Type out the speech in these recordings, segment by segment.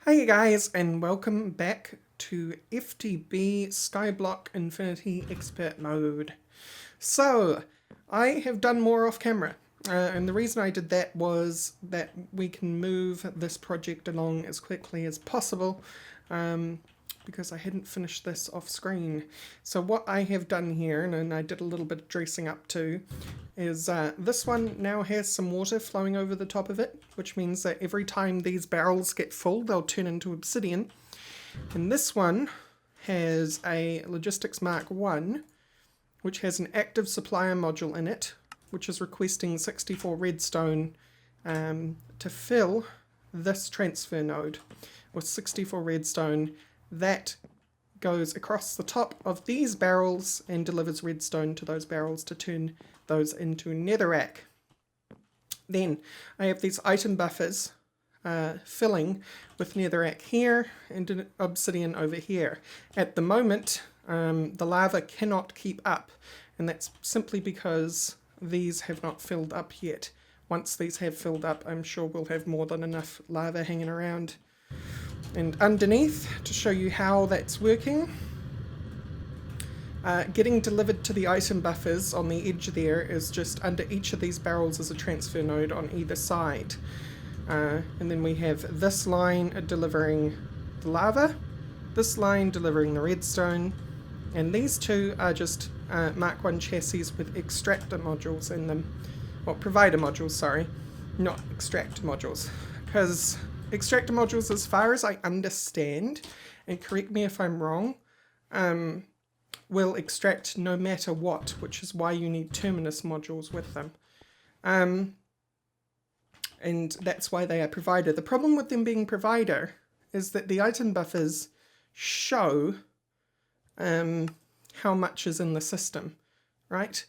Hey guys, and welcome back to FTB Skyblock Infinity Expertmode. So, I have done more off camera, and the reason I did that was that we can move this project along as quickly as possible, because I hadn't finished this off screen. So what I have done here, and I did a little bit of dressing up too, is this one now has some water flowing over the top of it, which means that every time these barrels get full, they'll turn into obsidian. And this one has a Logistics Mark 1, which has an active supplier module in it, which is requesting 64 redstone to fill this transfer node with 64 redstone. That goes across the top of these barrels and delivers redstone to those barrels to turn those into netherrack. Then I have these item buffers filling with netherrack here and obsidian over here. At the moment, the lava cannot keep up, and that's simply because these have not filled up yet. Once these have filled up, I'm sure we'll have more than enough lava hanging around. And underneath, to show you how that's working, getting delivered to the item buffers on the edge there is just under each of these barrels is a transfer node on either side. And then we have this line delivering the lava, this line delivering the redstone, and these two are just Mark 1 chassis with extractor modules in them. Well, provider modules, sorry, not extractor modules. Because extractor modules, as far as I understand, and correct me if I'm wrong, will extract no matter what, which is why you need terminus modules with them. And that's why they are provider. The problem with them being provider is that the item buffers show how much is in the system, right?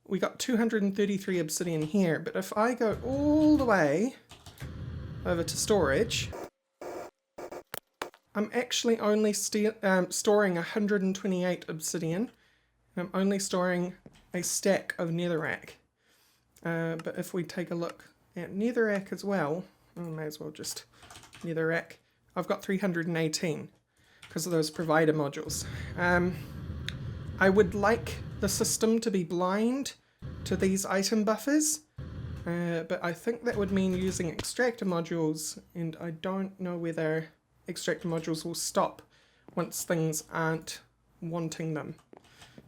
We got 233 obsidian here, but if I go all the way over to storage, I'm actually only storing 128 obsidian, and I'm only storing a stack of netherrack. But if we take a look at netherrack as well, I may as well just netherrack, I've got 318 because of those provider modules. I would like the system to be blind to these item buffers, but I think that would mean using extractor modules, and I don't know whether extractor modules will stop once things aren't wanting them,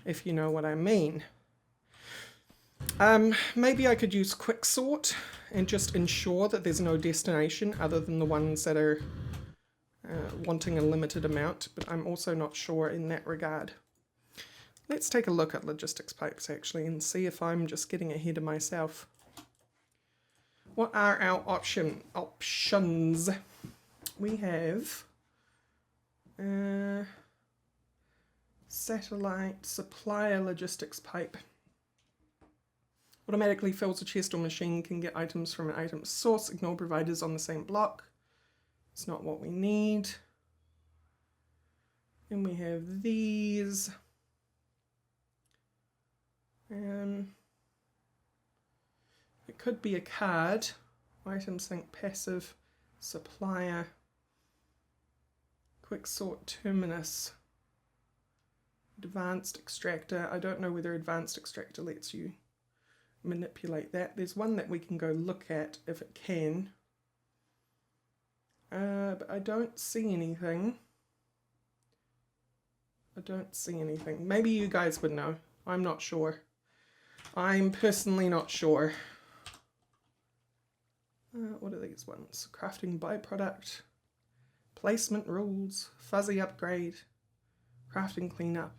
if you know what I mean. Maybe I could use quick sort and just ensure that there's no destination other than the ones that are wanting a limited amount, but I'm also not sure in that regard. Let's take a look at logistics pipes actually and see if I'm just getting ahead of myself. What are our options? We have satellite supplier logistics pipe. Automatically fills a chest or machine, can get items from an item source, ignore providers on the same block. It's not what we need. Then we have these. It could be a card. Item sync passive supplier. Quick sort terminus. Advanced extractor. I don't know whether advanced extractor lets you manipulate that. There's one that we can go look at if it can. But I don't see anything. Maybe you guys would know. I'm not sure. I'm personally not sure. What are these ones? Crafting byproduct, placement rules, fuzzy upgrade, crafting cleanup,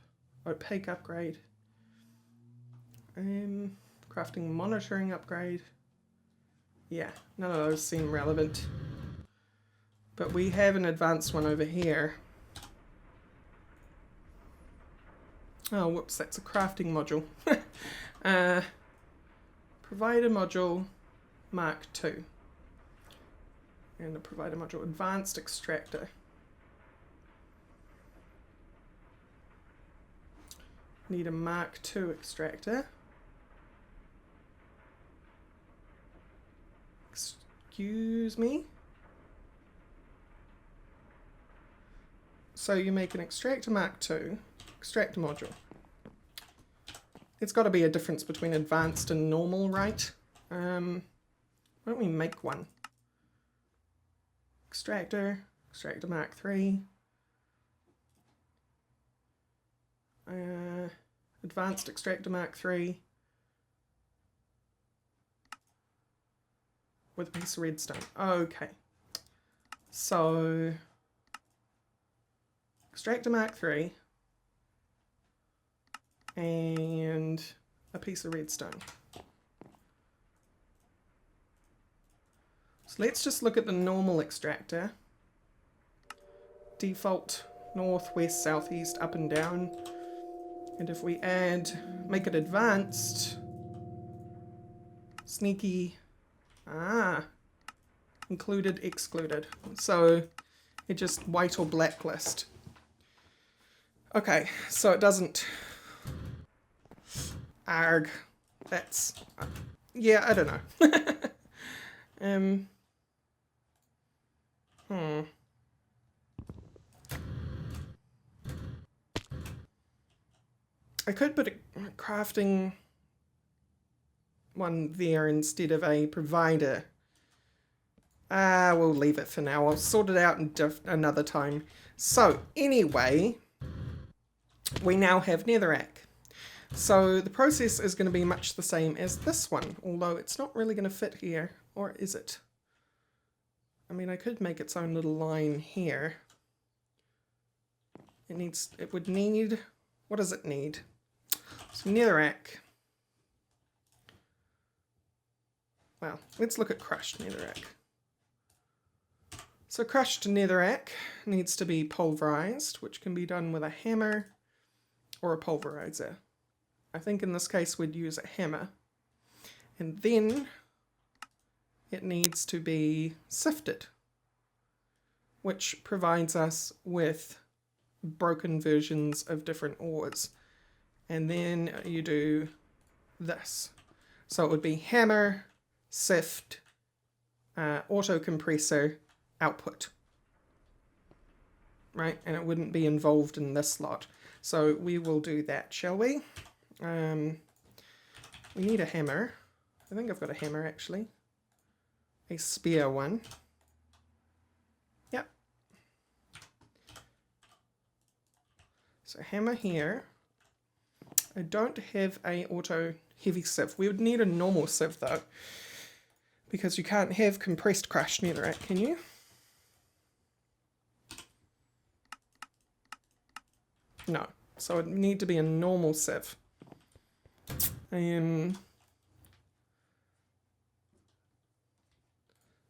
opaque upgrade, crafting monitoring upgrade. Yeah, none of those seem relevant. But we have an advanced one over here. Oh, whoops, that's a crafting module. Provider module Mark 2. And a provider module advanced extractor. Need a Mark 2 extractor. Excuse me. So you make an extractor Mark II, extractor module. It's got to be a difference between advanced and normal, right? Why don't we make one? Extractor Mark III. Advanced extractor Mark III. With a piece of redstone. Okay. So, extractor Mark III. And a piece of redstone. So let's just look at the normal extractor. Default north, west, southeast, up and down. And if we make it advanced, sneaky, included, excluded. So it just white or blacklist. Okay, so it doesn't, arg, that's, yeah, I don't know. I could put a crafting one there instead of a provider. We'll leave it for now. I'll sort it out another time. So, anyway, we now have Netherrack. So the process is going to be much the same as this one, although it's not really going to fit here. Or is it? I mean, I could make its own little line here. It would need, what does it need? So Netherrack. Well, let's look at crushed Netherrack. So crushed Netherrack needs to be pulverized, which can be done with a hammer or a pulverizer. I think in this case we'd use a hammer. And then it needs to be sifted, which provides us with broken versions of different ores. And then you do this. So it would be hammer, sift, auto compressor, output. Right? And it wouldn't be involved in this lot. So we will do that, shall we? We need a hammer. I think I've got a hammer actually. A spear one. Yep. So hammer here. I don't have a auto heavy sieve. We would need a normal sieve though, because you can't have compressed crushed netherrack, can you? No. So it would need to be a normal sieve.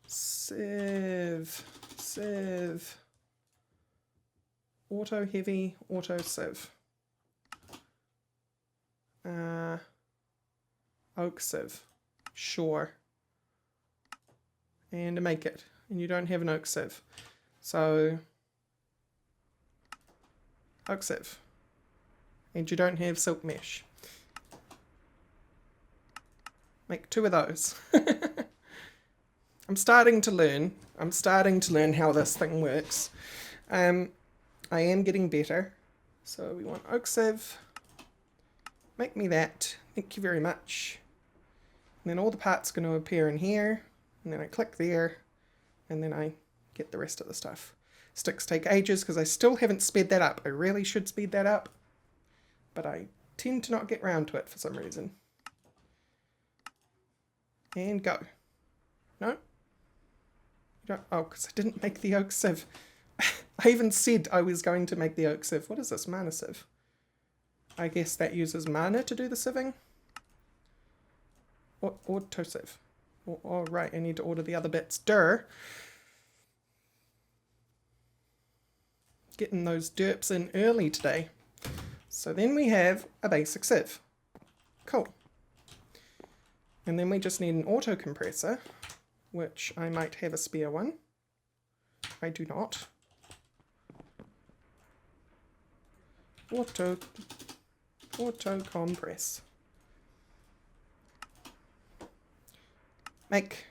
Sieve. Auto heavy, auto sieve. Oak sieve. Sure. And make it. And you don't have an oak sieve. So oak sieve. And you don't have silk mesh. Make 2 of those. I'm starting to learn. I'm starting to learn how this thing works. I am getting better. So we want oak sieve. Make me that. Thank you very much. And then all the parts going to appear in here. And then I click there. And then I get the rest of the stuff. Sticks take ages because I still haven't sped that up. I really should speed that up. But I tend to not get round to it for some reason. And go. No? Oh, because I didn't make the oak sieve. I even said I was going to make the oak sieve. What is this? Mana sieve. I guess that uses mana to do the sieving. Auto sieve. Oh, right. I need to order the other bits. Durr. Getting those derps in early today. So then we have a basic sieve. Cool. And then we just need an auto compressor, which I might have a spare one. I do not. Auto compress. Make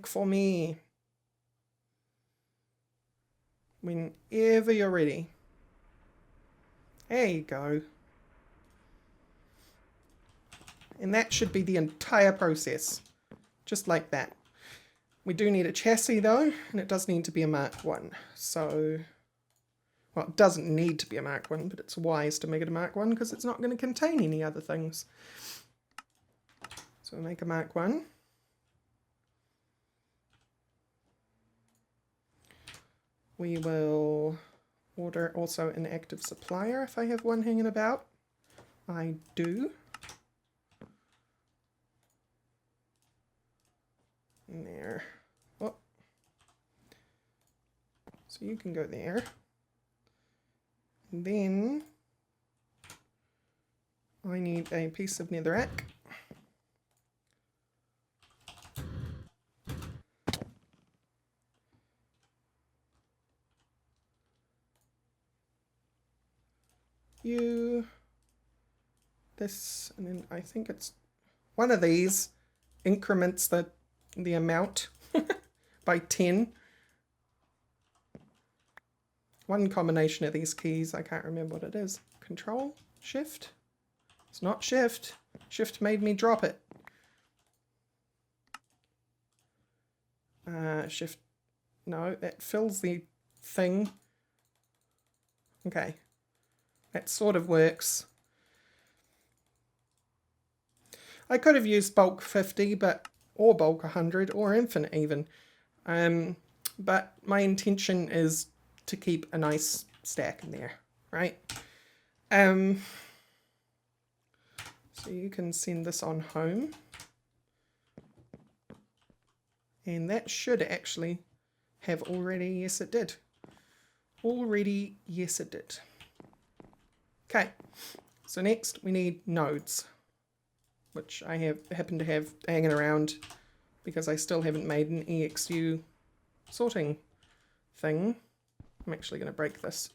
for me. whenever you're ready. There you go. And that should be the entire process. Just like that. We do need a chassis though, and it does need to be a Mark 1. So, well, it doesn't need to be a Mark 1, but it's wise to make it a Mark 1 because it's not going to contain any other things. So we'll make a Mark 1. We will order also an active supplier if I have one hanging about. I do. In there. Oh. So you can go there. And then I need a piece of netherrack. You, this, and then I think it's one of these increments the amount by 10. One combination of these keys, I can't remember what it is. Control? Shift? It's not shift. Shift made me drop it. Shift. No, that fills the thing. Okay. That sort of works. I could have used bulk 50, or bulk 100, or infinite even. But my intention is to keep a nice stack in there, right? So you can send this on home. And that should actually have already, yes it did. Already, yes it did. Okay, so next we need nodes, which I happen to have hanging around because I still haven't made an EXU sorting thing. I'm actually going to break this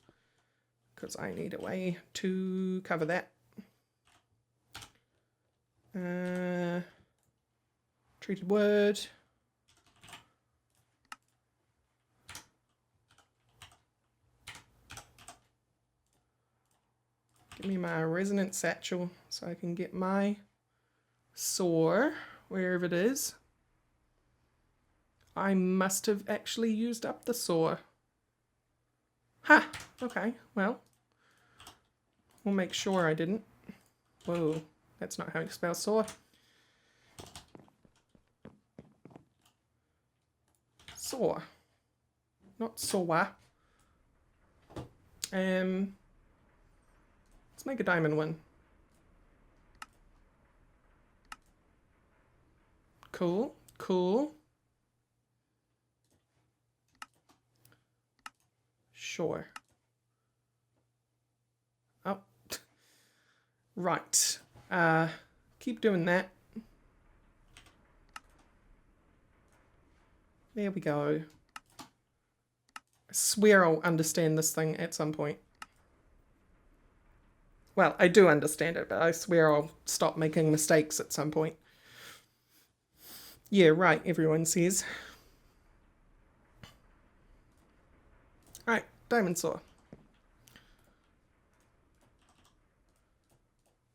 because I need a way to cover that. Treated wood. Give me my resonant satchel so I can get my saw wherever it is. I must have actually used up the saw. Ha! Okay, well, we'll make sure I didn't. Whoa, that's not how you spell saw. Saw. Not saw. Let's make a diamond one. Cool, cool. Sure. Oh. Right. Keep doing that. There we go. I swear I'll understand this thing at some point. Well, I do understand it, but I swear I'll stop making mistakes at some point. Yeah, right, everyone says. Alright, diamond saw.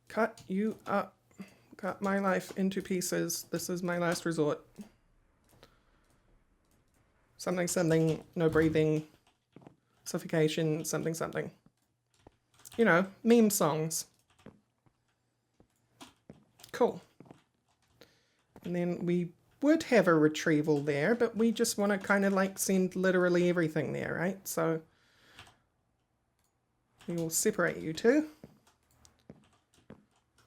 Cut you up. Cut my life into pieces. This is my last resort. Something, something, no breathing, suffocation, something, something. You know, meme songs. Cool. And then we would have a retrieval there, but we just want to kind of like send literally everything there, right? So we will separate you two.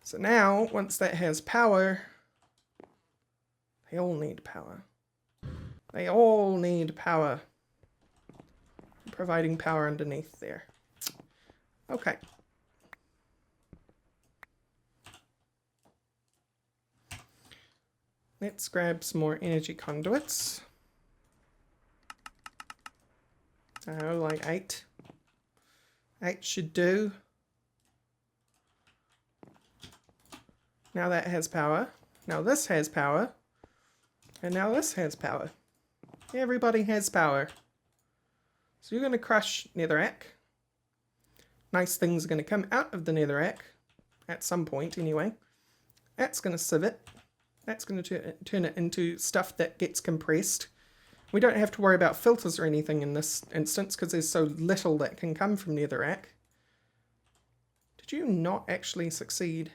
So now, once that has power, they all need power. They all need power. Providing power underneath there. Okay. Let's grab some more energy conduits. Oh, like 8. 8 should do. Now that has power. Now this has power. And now this has power. Everybody has power. So you're going to crush Netherrack. Nice things are going to come out of the Netherrack at some point anyway. That's going to sieve it. That's going to turn it into stuff that gets compressed. We don't have to worry about filters or anything in this instance because there's so little that can come from Netherrack. Did you not actually succeed?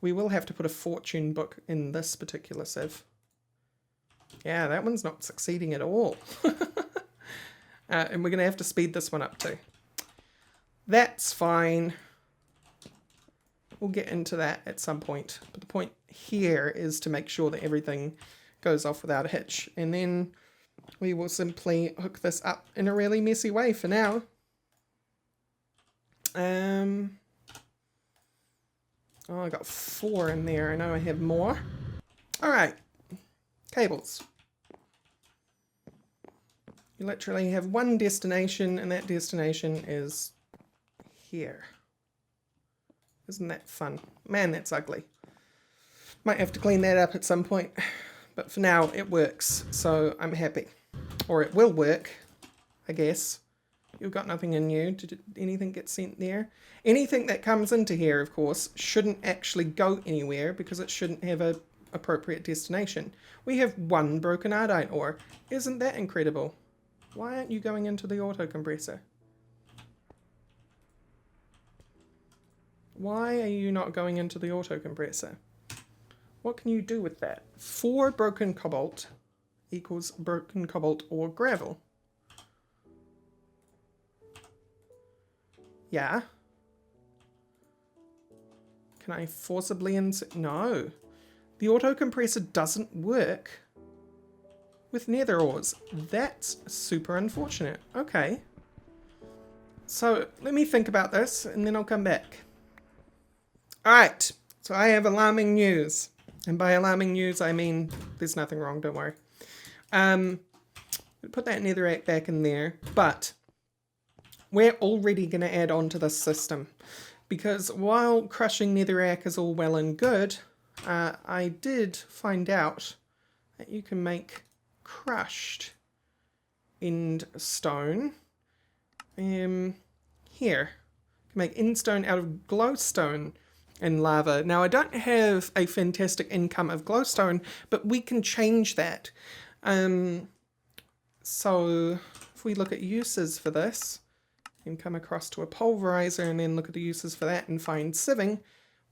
We will have to put a fortune book in this particular sieve. Yeah, that one's not succeeding at all. And we're going to have to speed this one up too. That's fine. We'll get into that at some point. But the point here is to make sure that everything goes off without a hitch. And then we will simply hook this up in a really messy way for now. Oh, I got 4 in there. I know I have more. Alright. Cables. You literally have one destination, and that destination is here. Isn't that fun? Man, that's ugly. Might have to clean that up at some point. But for now, it works, so I'm happy. Or it will work, I guess. You've got nothing in you. Did anything get sent there? Anything that comes into here, of course, shouldn't actually go anywhere because it shouldn't have an appropriate destination. We have 1 broken ardite ore. Isn't that incredible? Why aren't you going into the auto compressor? Why are you not going into the auto compressor? What can you do with that? 4 broken cobalt equals broken cobalt or gravel. Yeah. Can I forcibly insert? No. The auto compressor doesn't work with nether ores. That's super unfortunate. Okay. So let me think about this and then I'll come back. Alright. So I have alarming news. And by alarming news, I mean there's nothing wrong, don't worry. Put that netherrack back in there, but we're already going to add on to this system. Because while crushing netherrack is all well and good, I did find out that you can make crushed endstone. Here. You can make endstone out of glowstone and lava. Now I don't have a fantastic income of glowstone, but we can change that. So if we look at uses for this and come across to a pulverizer and then look at the uses for that and find sieving,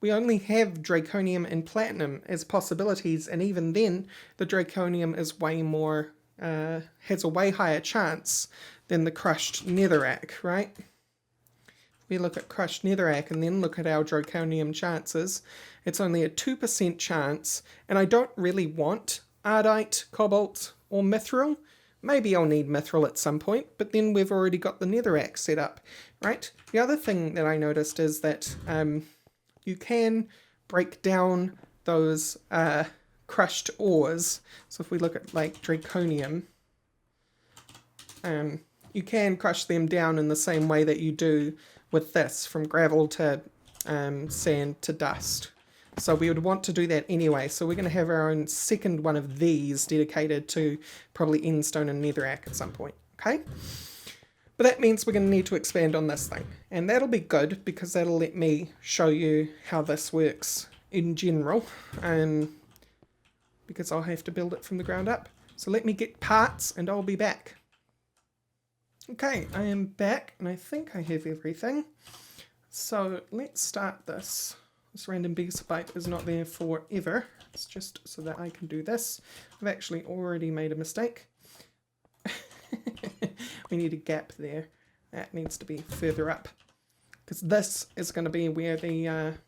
we only have draconium and platinum as possibilities, and even then the draconium is way more, has a way higher chance than the crushed netherrack, right? We look at crushed netherrack and then look at our draconium chances. It's only a 2% chance, and I don't really want ardite, cobalt, or mithril. Maybe I'll need mithril at some point, but then we've already got the netherrack set up, right? The other thing that I noticed is that you can break down those crushed ores. So if we look at like draconium, you can crush them down in the same way that you do with this, from gravel to sand to dust. So we would want to do that anyway. So we're going to have our own second one of these dedicated to probably endstone and netherrack at some point. Okay? But that means we're going to need to expand on this thing. And that'll be good because that'll let me show you how this works in general. Because I'll have to build it from the ground up. So let me get parts and I'll be back. Okay, I am back and I think I have everything. So let's start this. This random beast pipe is not there forever. It's just so that I can do this. I've actually already made a mistake. We need a gap there. That needs to be further up. Because this is going to be where the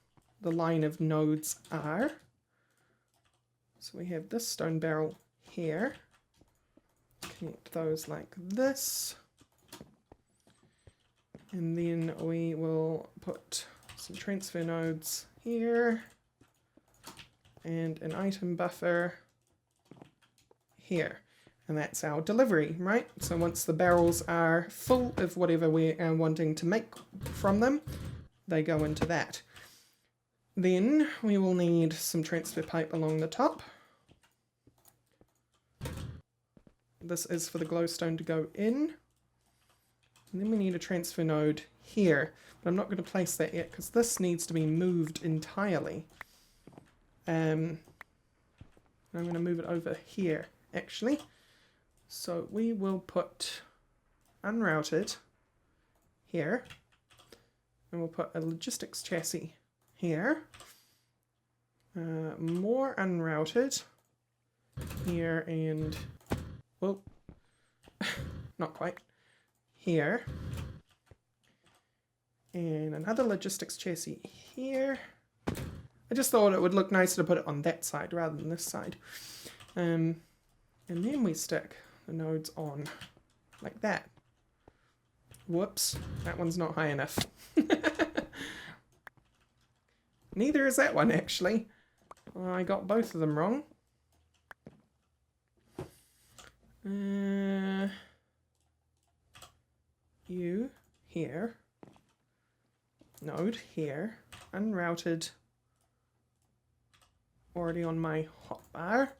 line of nodes are. So we have this stone barrel here. Connect those like this. And then we will put some transfer nodes here. And an item buffer here. And that's our delivery, right? So once the barrels are full of whatever we are wanting to make from them, they go into that. Then we will need some transfer pipe along the top. this is for the glowstone to go in. And then we need a transfer node here. But I'm not going to place that yet because this needs to be moved entirely. I'm going to move it over here, actually. So we will put unrouted here. And we'll put a logistics chassis here. More unrouted here and... Whoa. Not quite. Here. And another logistics chassis here. I just thought it would look nicer to put it on that side rather than this side. And then we stick the nodes on like that. Whoops, that one's not high enough. Neither is that one, actually. I got both of them wrong. You here. Node here. Unrouted. Already on my hotbar.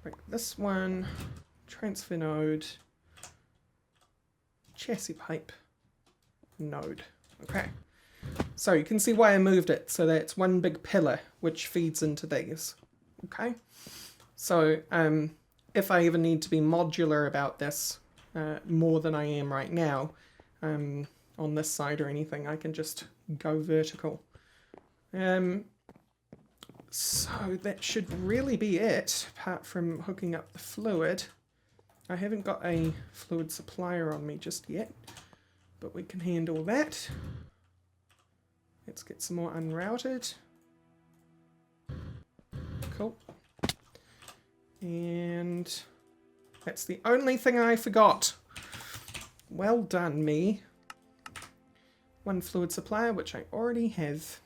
Break this one. Transfer node. Chassis pipe. Node. Okay. So you can see why I moved it. So that's one big pillar which feeds into these. Okay. So if I even need to be modular about this more than I am right now on this side or anything, I can just go vertical. So that should really be it, apart from hooking up the fluid. I haven't got a fluid supplier on me just yet, but we can handle that. Let's get some more unrouted. Cool. And that's the only thing I forgot. Well done, me. One fluid supplier, which I already have.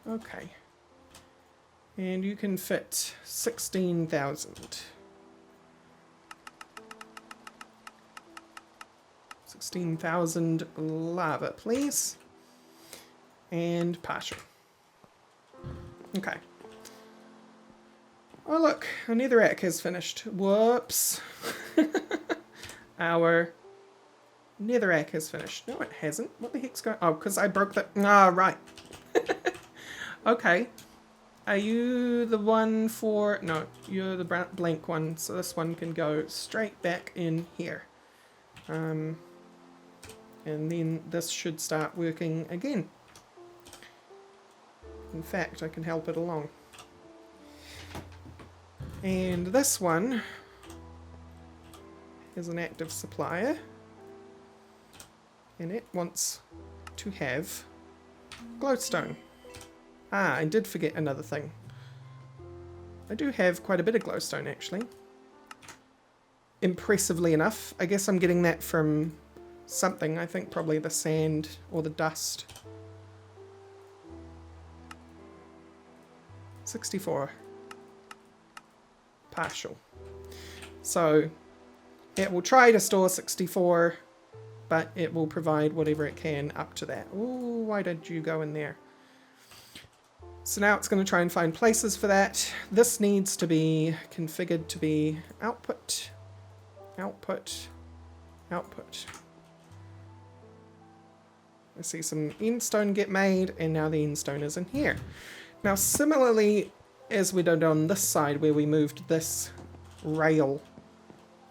Okay. And you can fit 16,000. 16,000 lava, please. And partial. Okay. Oh look, our netherrack has finished. Whoops. Our netherrack has finished. No, it hasn't. What the heck's going on? Oh, because I broke the... Ah, right. Okay. Are you the one for... No, you're the blank one. So this one can go straight back in here. And then this should start working again. In fact, I can help it along. And this one is an active supplier. And it wants to have glowstone. Ah, I did forget another thing. I do have quite a bit of glowstone, actually. Impressively enough. I guess I'm getting that from something. I think probably the sand or the dust. 64. Partial. So it will try to store 64, but it will provide whatever it can up to that. Ooh, why did you go in there? So now it's going to try and find places for that. This needs to be configured to be output, output, output. I see some endstone get made, and now the endstone is in here. Now similarly as we did on this side where we moved this rail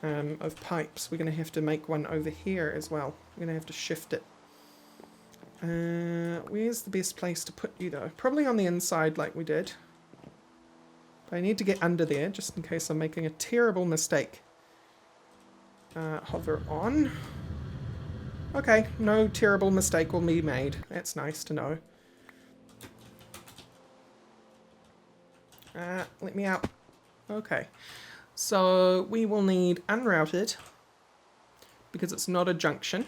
of pipes, we're going to have to make one over here as well. We're going to have to shift it. Where's the best place to put you though? Probably on the inside like we did. But I need to get under there just in case I'm making a terrible mistake. Hover on. Okay, no terrible mistake will be made. That's nice to know. Let me out. Okay. So we will need unrouted because it's not a junction.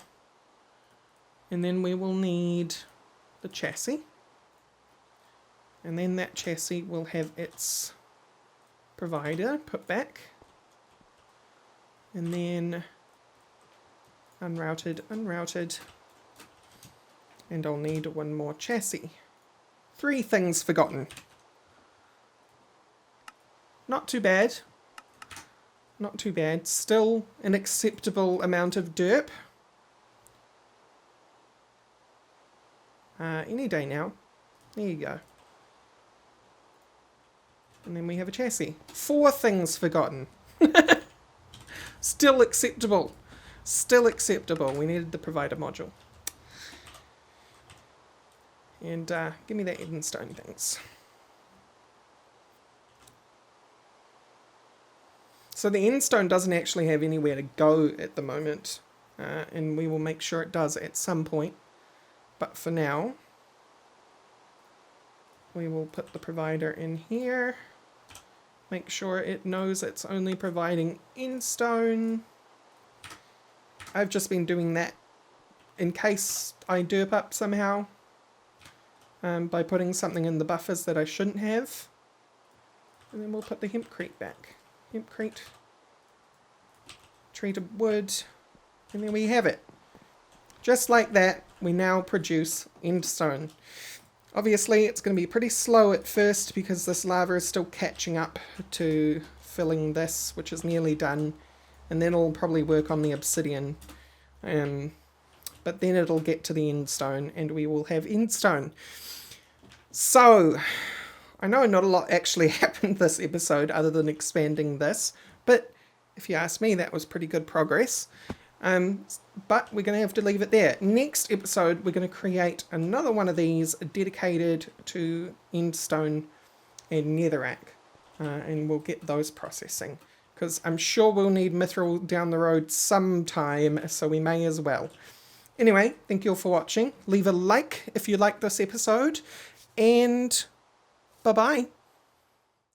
And then we will need the chassis. And then that chassis will have its provider put back. And then unrouted, unrouted. And I'll need one more chassis. 3 things forgotten. Not too bad. Not too bad. Still an acceptable amount of derp. Any day now. There you go. And then we have a chassis. 4 things forgotten. Still acceptable. Still acceptable. We needed the provider module. And give me that endstone things. So the endstone doesn't actually have anywhere to go at the moment. And we will make sure it does at some point. But for now, we will put the provider in here. Make sure it knows it's only providing endstone. I've just been doing that in case I derp up somehow. By putting something in the buffers that I shouldn't have. And then we'll put the hempcrete back. Hempcrete. Treated wood. And there we have it. Just like that, we now produce endstone. Obviously, it's going to be pretty slow at first because this lava is still catching up to filling this, which is nearly done. And then it'll probably work on the obsidian. But then it'll get to the endstone and we will have endstone. So, I know not a lot actually happened this episode other than expanding this, but if you ask me, that was pretty good progress. But we're going to have to leave it there. Next episode, we're going to create another one of these dedicated to endstone and netherrack, and we'll get those processing, because I'm sure we'll need mithril down the road sometime, so we may as well. Anyway, thank you all for watching. Leave a like if you like this episode. And bye-bye.